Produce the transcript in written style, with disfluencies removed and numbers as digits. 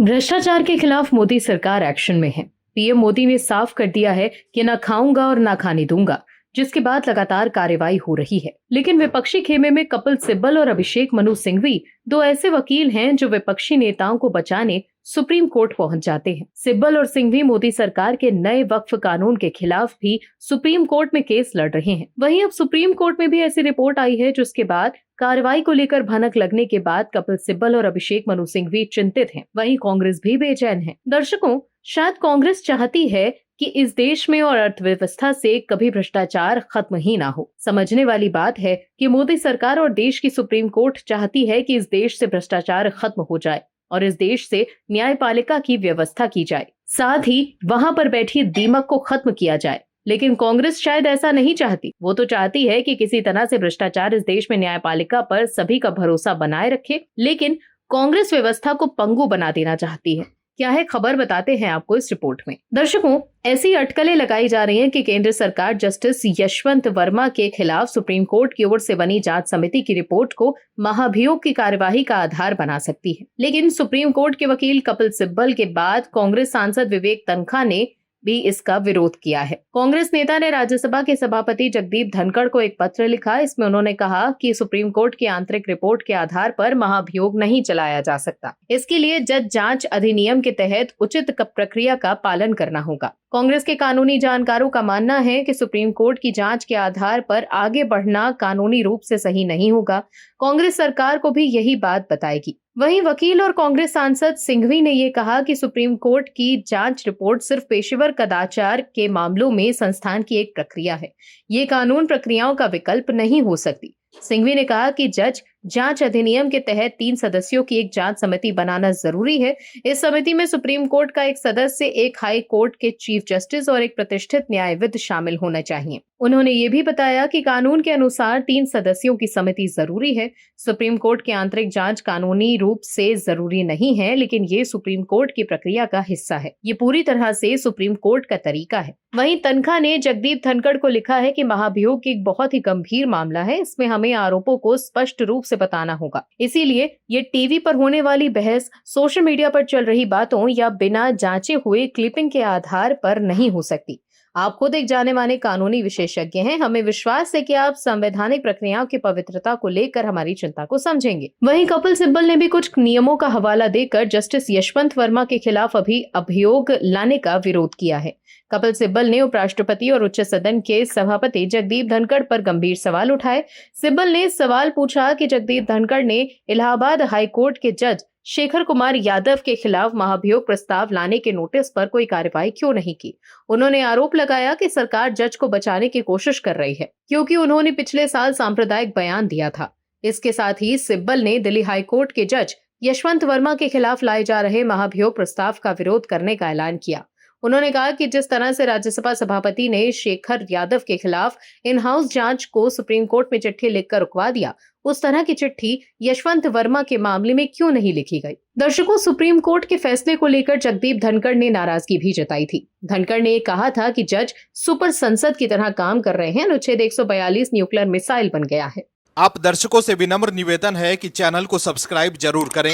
भ्रष्टाचार के खिलाफ मोदी सरकार एक्शन में है। पीएम मोदी ने साफ कर दिया है कि न खाऊंगा और न खाने दूंगा, जिसके बाद लगातार कार्रवाई हो रही है। लेकिन विपक्षी खेमे में कपिल सिब्बल और अभिषेक मनु सिंघवी दो ऐसे वकील हैं जो विपक्षी नेताओं को बचाने सुप्रीम कोर्ट पहुंच जाते हैं। सिब्बल और सिंघवी मोदी सरकार के नए वक्फ कानून के खिलाफ भी सुप्रीम कोर्ट में केस लड़ रहे हैं। वहीं अब सुप्रीम कोर्ट में भी ऐसी रिपोर्ट आई है जिसके बाद कार्रवाई को लेकर भनक लगने के बाद कपिल सिब्बल और अभिषेक मनु सिंघवी चिंतित हैं। वहीं कांग्रेस भी बेचैन है। दर्शकों, शायद कांग्रेस चाहती है कि इस देश में और अर्थव्यवस्था से कभी भ्रष्टाचार खत्म ही ना हो। समझने वाली बात है कि मोदी सरकार और देश की सुप्रीम कोर्ट चाहती है कि इस देश से भ्रष्टाचार खत्म हो जाए और इस देश से न्यायपालिका की व्यवस्था की जाए, साथ ही वहां पर बैठी दीमक को खत्म किया जाए। लेकिन कांग्रेस शायद ऐसा नहीं चाहती। वो तो चाहती है कि किसी तरह से भ्रष्टाचार इस देश में न्यायपालिका पर सभी का भरोसा बनाए रखे, लेकिन कांग्रेस व्यवस्था को पंगु बना देना चाहती है। क्या है खबर, बताते हैं आपको इस रिपोर्ट में। दर्शकों, ऐसी अटकलें लगाई जा रही हैं कि केंद्र सरकार जस्टिस यशवंत वर्मा के खिलाफ सुप्रीम कोर्ट की ओर से बनी जांच समिति की रिपोर्ट को महाभियोग की कार्यवाही का आधार बना सकती है। लेकिन सुप्रीम कोर्ट के वकील कपिल सिब्बल के बाद कांग्रेस सांसद विवेक तन्खा ने भी इसका विरोध किया है। कांग्रेस नेता ने राज्यसभा के सभापति जगदीप धनखड़ को एक पत्र लिखा। इसमें उन्होंने कहा कि सुप्रीम कोर्ट की आंतरिक रिपोर्ट के आधार पर महाभियोग नहीं चलाया जा सकता। इसके लिए जज जांच अधिनियम के तहत उचित प्रक्रिया का पालन करना होगा। कांग्रेस के कानूनी जानकारों का मानना है कि सुप्रीम कोर्ट की जांच के आधार पर आगे बढ़ना कानूनी रूप से सही नहीं होगा। कांग्रेस सरकार को भी यही बात बताएगी। वहीं वकील और कांग्रेस सांसद सिंघवी ने ये कहा कि सुप्रीम कोर्ट की जांच रिपोर्ट सिर्फ पेशेवर कदाचार के मामलों में संस्थान की एक प्रक्रिया है। ये कानून प्रक्रियाओं का विकल्प नहीं हो सकती। सिंघवी ने कहा कि जज जांच अधिनियम के तहत 3 सदस्यों की एक जांच समिति बनाना जरूरी है। इस समिति में सुप्रीम कोर्ट का एक सदस्य, एक हाई कोर्ट के चीफ जस्टिस और एक प्रतिष्ठित न्यायविद शामिल होना चाहिए। उन्होंने ये भी बताया कि कानून के अनुसार 3 सदस्यों की समिति जरूरी है। सुप्रीम कोर्ट की आंतरिक जांच कानूनी रूप से जरूरी नहीं है, लेकिन ये सुप्रीम कोर्ट की प्रक्रिया का हिस्सा है। ये पूरी तरह से सुप्रीम कोर्ट का तरीका है। वहीं तनखा ने जगदीप धनखड़ को लिखा है कि महाभियोग एक बहुत ही गंभीर मामला है। इसमें हमें आरोपों को स्पष्ट रूप से बताना होगा। इसीलिए ये टीवी पर होने वाली बहस, सोशल मीडिया पर चल रही बातों या बिना जांचे हुए क्लिपिंग के आधार पर नहीं हो सकती। आप खुद एक जाने माने कानूनी विशेषज्ञ हैं। हमें विश्वास है कि आप संवैधानिक प्रक्रियाओं की पवित्रता को लेकर हमारी चिंता को समझेंगे। वहीं कपिल सिब्बल ने भी कुछ नियमों का हवाला देकर जस्टिस यशवंत वर्मा के खिलाफ अभी अभियोग लाने का विरोध किया है। कपिल सिब्बल ने उपराष्ट्रपति और उच्च सदन के सभापति जगदीप धनखड़ पर गंभीर सवाल उठाए। सिब्बल ने सवाल पूछा कि जगदीप धनखड़ ने इलाहाबाद हाई कोर्ट के जज शेखर कुमार यादव के खिलाफ महाभियोग प्रस्ताव लाने के नोटिस पर कोई कार्रवाई क्यों नहीं की। उन्होंने आरोप लगाया कि सरकार जज को बचाने की कोशिश कर रही है, क्योंकि उन्होंने पिछले साल सांप्रदायिक बयान दिया था। इसके साथ ही सिब्बल ने दिल्ली हाई कोर्ट के जज यशवंत वर्मा के खिलाफ लाए जा रहे महाभियोग प्रस्ताव का विरोध करने का ऐलान किया। उन्होंने कहा कि जिस तरह से राज्यसभा सभापति ने शेखर यादव के खिलाफ इन हाउस जांच को सुप्रीम कोर्ट में चिट्ठी लिखकर रुकवा दिया, उस तरह की चिट्ठी यशवंत वर्मा के मामले में क्यों नहीं लिखी गई। दर्शकों, सुप्रीम कोर्ट के फैसले को लेकर जगदीप धनखड़ ने नाराजगी भी जताई थी। धनखड़ ने कहा था कि जज सुपर संसद की तरह काम कर रहे हैं। अनुच्छेद 142 न्यूक्लियर मिसाइल बन गया है। आप दर्शकों से विनम्र निवेदन है कि चैनल को सब्सक्राइब जरूर करें